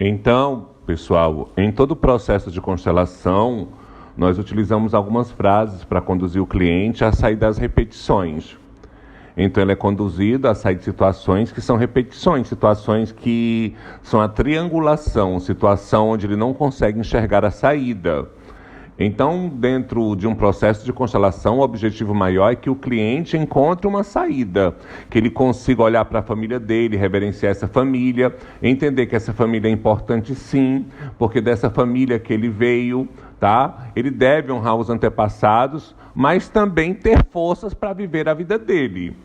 Então, pessoal, em todo o processo de constelação, nós utilizamos algumas frases para conduzir o cliente a sair das repetições. Então, ele é conduzido a sair de situações que são repetições, situações que são a triangulação, situação onde ele não consegue enxergar a saída. Então, dentro de um processo de constelação, o objetivo maior é que o cliente encontre uma saída, que ele consiga olhar para a família dele, reverenciar essa família, entender que essa família é importante sim, porque dessa família que ele veio, tá? Ele deve honrar os antepassados, mas também ter forças para viver a vida dele.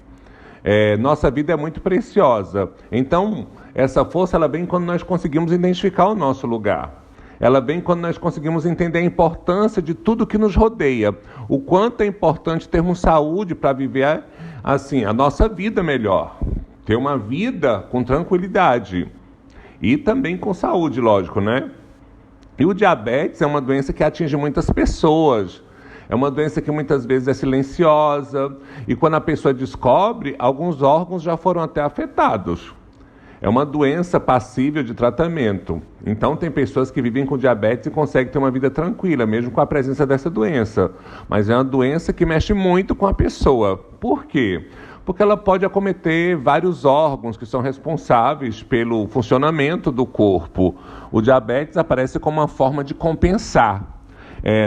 Nossa vida é muito preciosa, então essa força ela vem quando nós conseguimos identificar o nosso lugar. Ela vem quando nós conseguimos entender a importância de tudo que nos rodeia, o quanto é importante termos saúde para viver assim a nossa vida melhor, ter uma vida com tranquilidade e também com saúde, lógico, né? E o diabetes é uma doença que atinge muitas pessoas. É uma doença que muitas vezes é silenciosa e quando a pessoa descobre, alguns órgãos já foram até afetados. É uma doença passível de tratamento. Então, tem pessoas que vivem com diabetes e conseguem ter uma vida tranquila, mesmo com a presença dessa doença. Mas é uma doença que mexe muito com a pessoa. Por quê? Porque ela pode acometer vários órgãos que são responsáveis pelo funcionamento do corpo. O diabetes aparece como uma forma de compensar.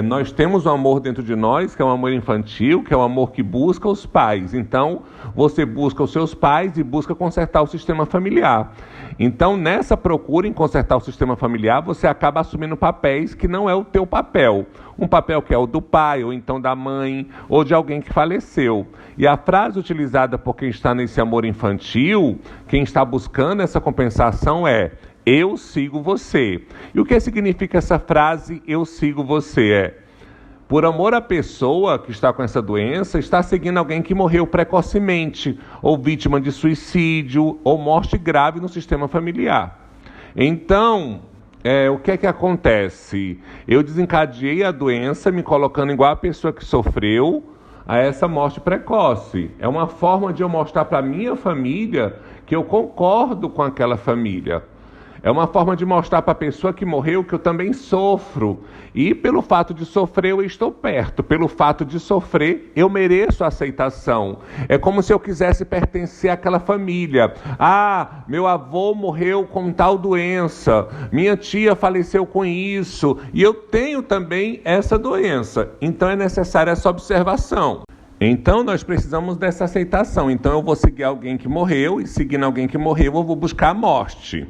Nós temos um amor dentro de nós, que é um amor infantil, que é um amor que busca os pais. Então, você busca os seus pais e busca consertar o sistema familiar. Então, nessa procura em consertar o sistema familiar, você acaba assumindo papéis que não é o teu papel. Um papel que é o do pai, ou então da mãe, ou de alguém que faleceu. E a frase utilizada por quem está nesse amor infantil, quem está buscando essa compensação é: eu sigo você. E o que significa essa frase, eu sigo você? Por amor à pessoa que está com essa doença, está seguindo alguém que morreu precocemente, ou vítima de suicídio, ou morte grave no sistema familiar. Então, o que é que acontece? Eu desencadeei a doença, me colocando igual a pessoa que sofreu a essa morte precoce. É uma forma de eu mostrar para a minha família que eu concordo com aquela família. É uma forma de mostrar para a pessoa que morreu que eu também sofro. E pelo fato de sofrer, eu estou perto. Pelo fato de sofrer, eu mereço aceitação. É como se eu quisesse pertencer àquela família. Ah, meu avô morreu com tal doença. Minha tia faleceu com isso. E eu tenho também essa doença. Então é necessária essa observação. Então nós precisamos dessa aceitação. Então eu vou seguir alguém que morreu. E seguindo alguém que morreu, eu vou buscar a morte.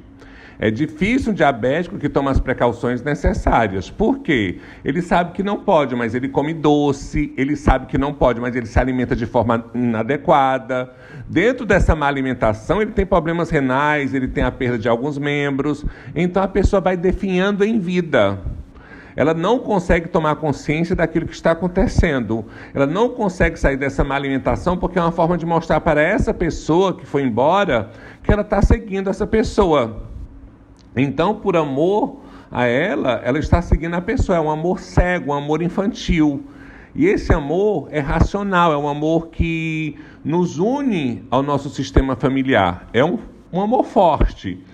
É difícil um diabético que toma as precauções necessárias. Por quê? Ele sabe que não pode, mas ele come doce. Ele sabe que não pode, mas ele se alimenta de forma inadequada. Dentro dessa má alimentação, ele tem problemas renais, ele tem a perda de alguns membros. Então a pessoa vai definhando em vida. Ela não consegue tomar consciência daquilo que está acontecendo. Ela não consegue sair dessa má alimentação porque é uma forma de mostrar para essa pessoa que foi embora que ela está seguindo essa pessoa. Então, por amor a ela está seguindo a pessoa. É um amor cego, um amor infantil. E esse amor é racional, é um amor que nos une ao nosso sistema familiar. É um amor forte.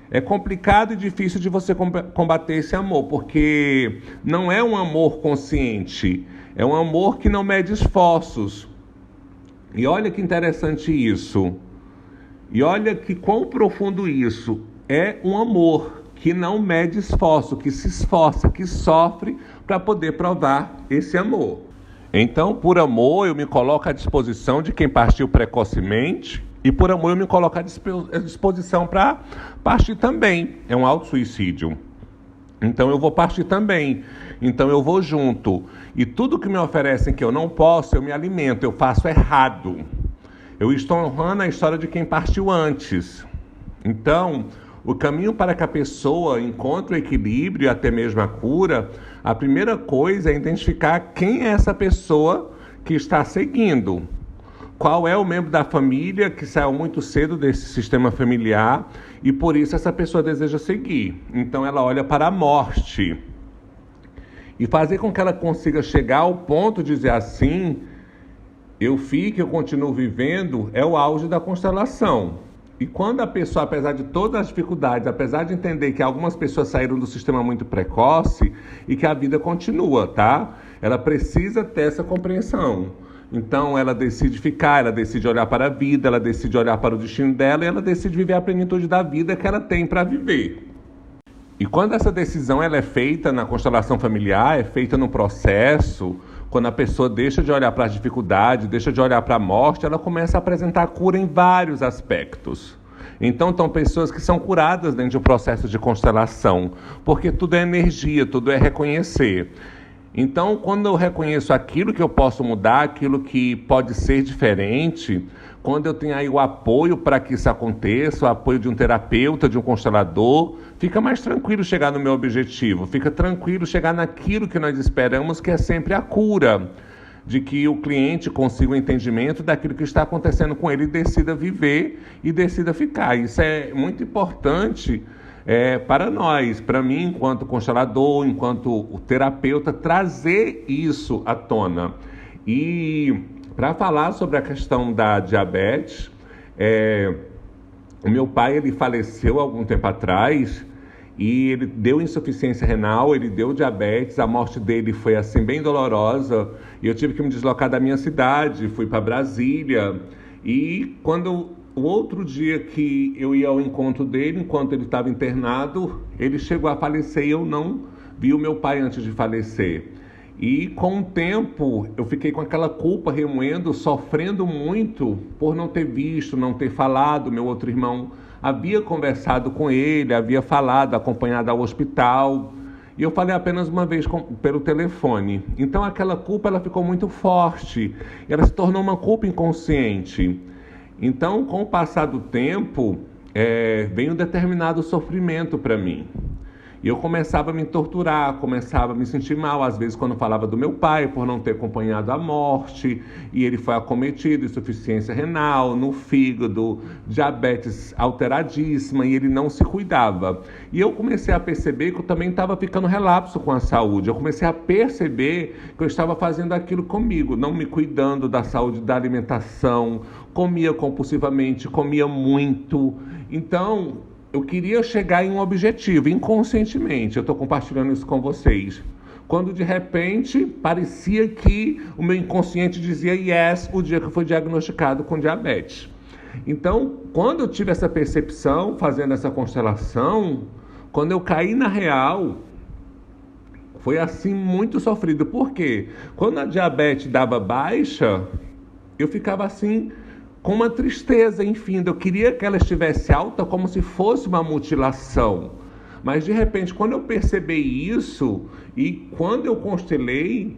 É complicado e difícil de você combater esse amor, porque não é um amor consciente. É um amor que não mede esforços. E olha que interessante isso. E olha que quão profundo isso. É um amor que não mede esforço, que se esforça, que sofre para poder provar esse amor. Então, por amor, eu me coloco à disposição de quem partiu precocemente e por amor eu me coloco à disposição para partir também. É um autossuicídio. Então, eu vou partir também. Então, eu vou junto. E tudo que me oferecem que eu não posso, eu me alimento, eu faço errado. Eu estou honrando a história de quem partiu antes. Então, o caminho para que a pessoa encontre o equilíbrio e até mesmo a cura, a primeira coisa é identificar quem é essa pessoa que está seguindo. Qual é o membro da família que saiu muito cedo desse sistema familiar e por isso essa pessoa deseja seguir. Então ela olha para a morte. E fazer com que ela consiga chegar ao ponto de dizer assim, eu continuo vivendo, é o auge da constelação. E quando a pessoa, apesar de todas as dificuldades, apesar de entender que algumas pessoas saíram do sistema muito precoce e que a vida continua, tá? Ela precisa ter essa compreensão. Então ela decide ficar, ela decide olhar para a vida, ela decide olhar para o destino dela e ela decide viver a plenitude da vida que ela tem para viver. E quando essa decisão ela é feita na constelação familiar, é feita no processo, quando a pessoa deixa de olhar para as dificuldades, deixa de olhar para a morte, ela começa a apresentar cura em vários aspectos. Então, estão pessoas que são curadas dentro de um processo de constelação, porque tudo é energia, tudo é reconhecer. Então, quando eu reconheço aquilo que eu posso mudar, aquilo que pode ser diferente, quando eu tenho aí o apoio para que isso aconteça, o apoio de um terapeuta, de um constelador, fica mais tranquilo chegar no meu objetivo, fica tranquilo chegar naquilo que nós esperamos, que é sempre a cura, de que o cliente consiga o entendimento daquilo que está acontecendo com ele e decida viver e decida ficar. Isso é muito importante para nós, para mim, enquanto constelador, enquanto terapeuta, trazer isso à tona. E para falar sobre a questão da diabetes, o meu pai ele faleceu há algum tempo atrás e ele deu insuficiência renal, ele deu diabetes, a morte dele foi assim bem dolorosa e eu tive que me deslocar da minha cidade, fui para Brasília e quando o outro dia que eu ia ao encontro dele, enquanto ele estava internado, ele chegou a falecer e eu não vi o meu pai antes de falecer. E com o tempo eu fiquei com aquela culpa remoendo, sofrendo muito por não ter visto, não ter falado. Meu outro irmão havia conversado com ele, havia falado, acompanhado ao hospital. E eu falei apenas uma vez pelo telefone. Então aquela culpa ela ficou muito forte, ela se tornou uma culpa inconsciente. Então, com o passar do tempo, veio um determinado sofrimento para mim. E eu começava a me torturar, começava a me sentir mal, às vezes quando falava do meu pai, por não ter acompanhado a morte, e ele foi acometido, insuficiência renal, no fígado, diabetes alteradíssima, e ele não se cuidava. E eu comecei a perceber que eu também estava ficando relapso com a saúde, eu comecei a perceber que eu estava fazendo aquilo comigo, não me cuidando da saúde, da alimentação, comia compulsivamente, comia muito, então eu queria chegar em um objetivo, inconscientemente, eu estou compartilhando isso com vocês. Quando de repente parecia que o meu inconsciente dizia yes o dia que eu fui diagnosticado com diabetes. Então, quando eu tive essa percepção, fazendo essa constelação, quando eu caí na real, foi assim muito sofrido. Por quê? Quando a diabetes dava baixa, eu ficava assim com uma tristeza infinda. Eu queria que ela estivesse alta como se fosse uma mutilação. Mas, de repente, quando eu percebi isso e quando eu constelei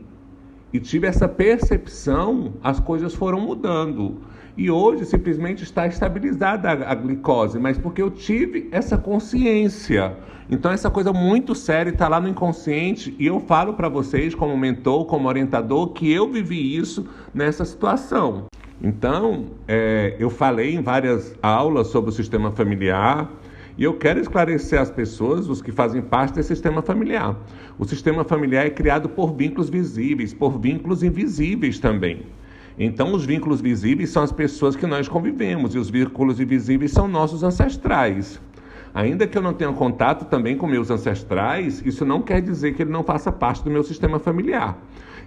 e tive essa percepção, as coisas foram mudando. E hoje, simplesmente, está estabilizada a glicose, mas porque eu tive essa consciência. Então, essa coisa muito séria está lá no inconsciente e eu falo para vocês, como mentor, como orientador, que eu vivi isso nessa situação. Então, eu falei em várias aulas sobre o sistema familiar e eu quero esclarecer às pessoas, os que fazem parte desse sistema familiar. O sistema familiar é criado por vínculos visíveis, por vínculos invisíveis também. Então, os vínculos visíveis são as pessoas que nós convivemos e os vínculos invisíveis são nossos ancestrais. Ainda que eu não tenha contato também com meus ancestrais, isso não quer dizer que ele não faça parte do meu sistema familiar.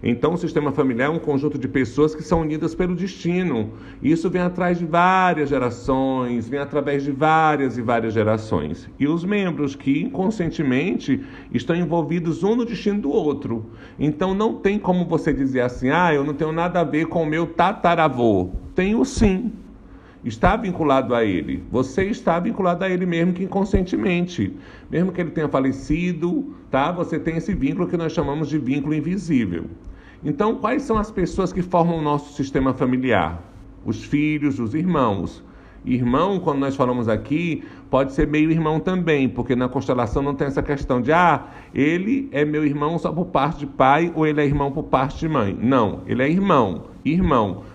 Então, o sistema familiar é um conjunto de pessoas que são unidas pelo destino. Isso vem atrás de várias gerações, vem através de várias e várias gerações. E os membros que inconscientemente estão envolvidos um no destino do outro. Então, não tem como você dizer assim, eu não tenho nada a ver com o meu tataravô. Tenho sim. Está vinculado a ele. Você está vinculado a ele mesmo que inconscientemente. Mesmo que ele tenha falecido, tá? Você tem esse vínculo que nós chamamos de vínculo invisível. Então, quais são as pessoas que formam o nosso sistema familiar? Os filhos, os irmãos. Irmão, quando nós falamos aqui, pode ser meio irmão também, porque na constelação não tem essa questão de, ele é meu irmão só por parte de pai ou ele é irmão por parte de mãe. Não, ele é irmão.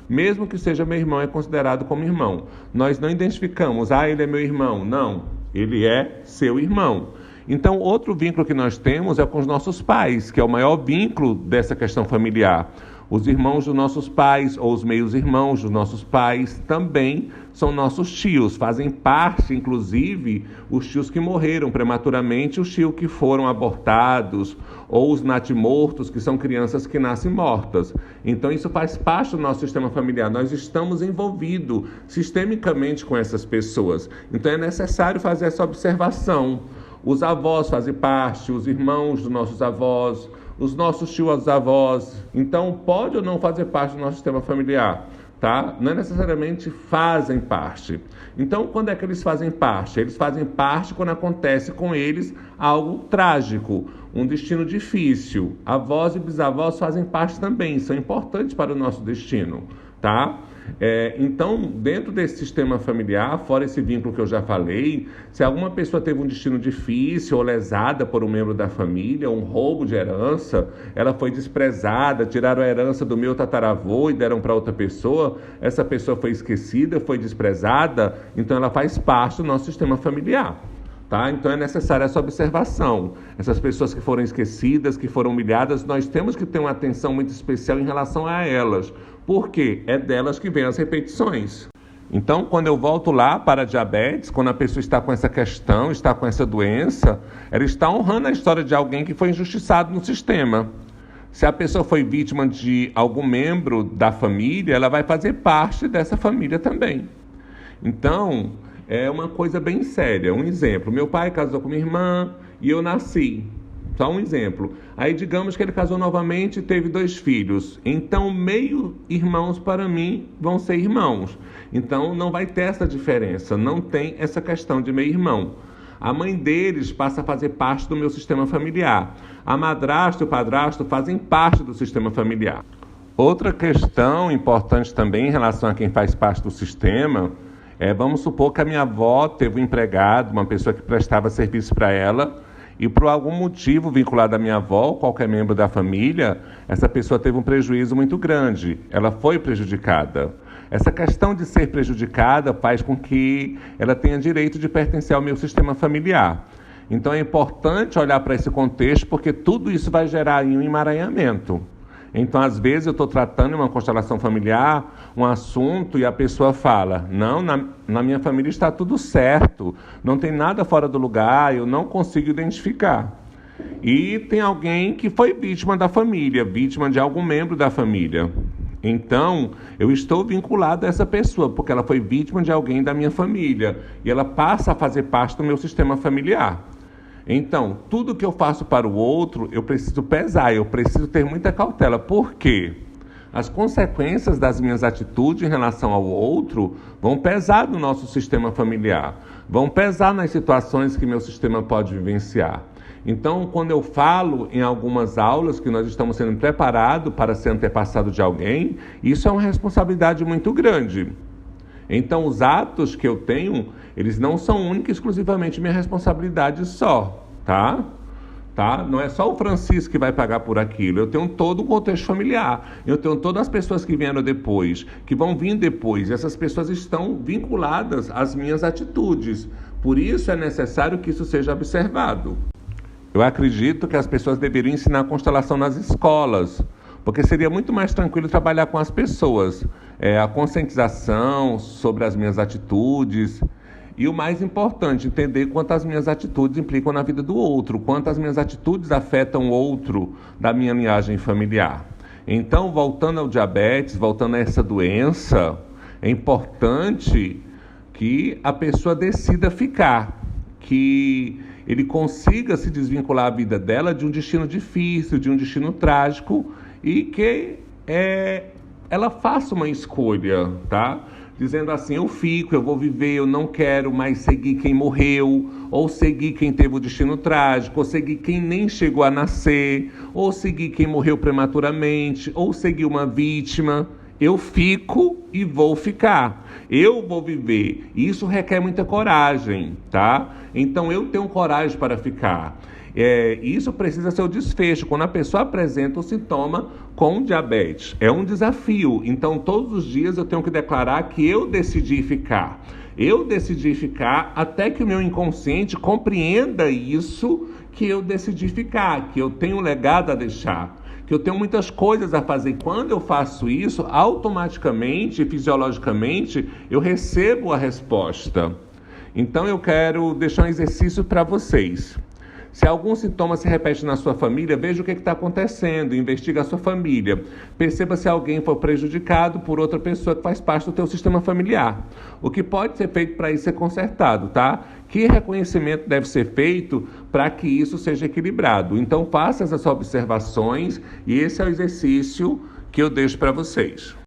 Mesmo que seja meu irmão, é considerado como irmão. Nós não identificamos, ele é meu irmão. Não, ele é seu irmão. Então, outro vínculo que nós temos é com os nossos pais, que é o maior vínculo dessa questão familiar. Os irmãos dos nossos pais ou os meios-irmãos dos nossos pais também são nossos tios, fazem parte, inclusive, os tios que morreram prematuramente, os tios que foram abortados, ou os natimortos, que são crianças que nascem mortas. Então, isso faz parte do nosso sistema familiar. Nós estamos envolvidos sistemicamente com essas pessoas. Então, é necessário fazer essa observação. Os avós fazem parte, os irmãos dos nossos avós, os nossos tios-avós. Então, pode ou não fazer parte do nosso sistema familiar, tá? Não necessariamente fazem parte. Então, quando é que eles fazem parte? Eles fazem parte quando acontece com eles algo trágico, um destino difícil. Avós e bisavós fazem parte também, são importantes para o nosso destino, tá? Então, dentro desse sistema familiar, fora esse vínculo que eu já falei, se alguma pessoa teve um destino difícil ou lesada por um membro da família, um roubo de herança, ela foi desprezada, tiraram a herança do meu tataravô e deram para outra pessoa, essa pessoa foi esquecida, foi desprezada, então ela faz parte do nosso sistema familiar. Tá? Então é necessária essa observação. Essas pessoas que foram esquecidas, que foram humilhadas, nós temos que ter uma atenção muito especial em relação a elas, porque é delas que vêm as repetições. Então, quando eu volto lá para a diabetes, quando a pessoa está com essa questão, está com essa doença, ela está honrando a história de alguém que foi injustiçado no sistema. Se a pessoa foi vítima de algum membro da família, ela vai fazer parte dessa família também. Então, é uma coisa bem séria. Um exemplo, meu pai casou com minha irmã e eu nasci. Só um exemplo. Aí digamos que ele casou novamente e teve 2 filhos. Então, meio-irmãos para mim vão ser irmãos. Então, não vai ter essa diferença. Não tem essa questão de meio-irmão. A mãe deles passa a fazer parte do meu sistema familiar. A madrasta e o padrasto fazem parte do sistema familiar. Outra questão importante também em relação a quem faz parte do sistema vamos supor que a minha avó teve um empregado, uma pessoa que prestava serviço para ela, e por algum motivo vinculado à minha avó, ou qualquer membro da família, essa pessoa teve um prejuízo muito grande, ela foi prejudicada. Essa questão de ser prejudicada faz com que ela tenha direito de pertencer ao meu sistema familiar. Então é importante olhar para esse contexto, porque tudo isso vai gerar um emaranhamento. Então, às vezes, eu estou tratando em uma constelação familiar um assunto e a pessoa fala, não, na minha família está tudo certo, não tem nada fora do lugar, eu não consigo identificar. E tem alguém que foi vítima da família, vítima de algum membro da família. Então, eu estou vinculado a essa pessoa, porque ela foi vítima de alguém da minha família e ela passa a fazer parte do meu sistema familiar. Então, tudo que eu faço para o outro, eu preciso pesar, eu preciso ter muita cautela. Por quê? As consequências das minhas atitudes em relação ao outro vão pesar no nosso sistema familiar, vão pesar nas situações que meu sistema pode vivenciar. Então, quando eu falo em algumas aulas que nós estamos sendo preparados para ser antepassado de alguém, isso é uma responsabilidade muito grande. Então, os atos que eu tenho, eles não são única e exclusivamente minha responsabilidade só, tá? Não é só o Francisco que vai pagar por aquilo. Eu tenho todo o contexto familiar. Eu tenho todas as pessoas que vieram depois, que vão vir depois. E essas pessoas estão vinculadas às minhas atitudes. Por isso é necessário que isso seja observado. Eu acredito que as pessoas deveriam ensinar a constelação nas escolas, porque seria muito mais tranquilo trabalhar com as pessoas. A conscientização sobre as minhas atitudes e o mais importante, entender quanto as minhas atitudes implicam na vida do outro, quanto as minhas atitudes afetam o outro da minha linhagem familiar. Então, voltando ao diabetes, voltando a essa doença, é importante que a pessoa decida ficar, que ele consiga se desvincular a vida dela de um destino difícil, de um destino trágico, e que ela faça uma escolha, tá? Dizendo assim, eu fico, eu vou viver, eu não quero mais seguir quem morreu, ou seguir quem teve o destino trágico, ou seguir quem nem chegou a nascer, ou seguir quem morreu prematuramente, ou seguir uma vítima. Eu fico e vou ficar. Eu vou viver. Isso requer muita coragem, tá? Então eu tenho coragem para ficar. Isso precisa ser o desfecho, quando a pessoa apresenta o sintoma com diabetes. É um desafio, então todos os dias eu tenho que declarar que eu decidi ficar. Eu decidi ficar até que o meu inconsciente compreenda isso, que eu decidi ficar, que eu tenho um legado a deixar, que eu tenho muitas coisas a fazer. Quando eu faço isso, automaticamente, fisiologicamente, eu recebo a resposta. Então eu quero deixar um exercício para vocês. Se algum sintoma se repete na sua família, veja o que está acontecendo, investiga a sua família. Perceba se alguém foi prejudicado por outra pessoa que faz parte do teu sistema familiar. O que pode ser feito para isso ser consertado, tá? Que reconhecimento deve ser feito para que isso seja equilibrado? Então faça essas observações e esse é o exercício que eu deixo para vocês.